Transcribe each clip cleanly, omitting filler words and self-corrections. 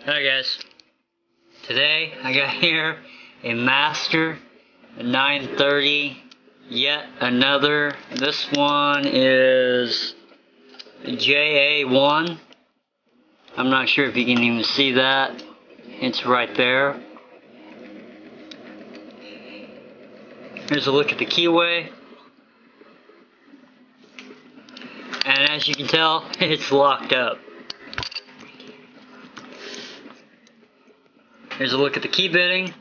Hi guys, today I got here a Master 930, yet another. This one is JA1. I'm not sure if you can even see that. It's right there. Here's a look at the keyway. And as you can tell, it's locked up. Here's a look at the key bitting.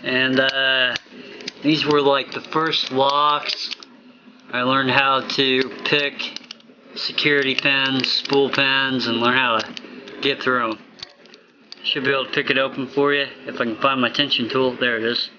And these were like the first locks. I learned how to pick security pins, spool pins, and learn how to get through them. Should be able to pick it open for you if I can find my tension tool. There it is.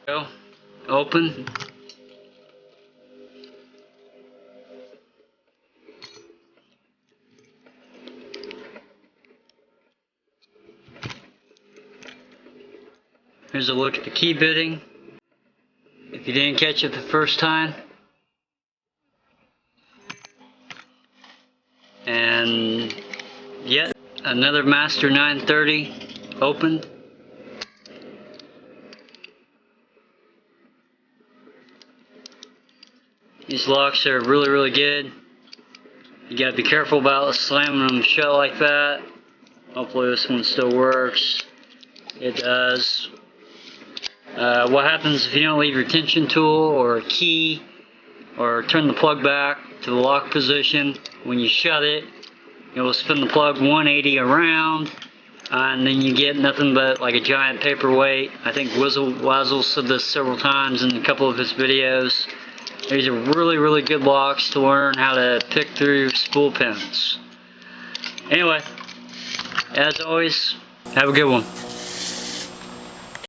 Go. Open. Here's a look at the key bitting. If you didn't catch it the first time. And yet another Master 930 opened. These locks are really good. You gotta be careful about slamming them shut like that. Hopefully this one still works. It does. What happens if you don't leave your tension tool or a key or turn the plug back to the lock position? When you shut it, you'll spin the plug 180 around, and then you get nothing but like a giant paperweight. I think Wazzle said this several times in a couple of his videos. These are really good locks to learn how to pick through spool pins. Anyway, as always, have a good one.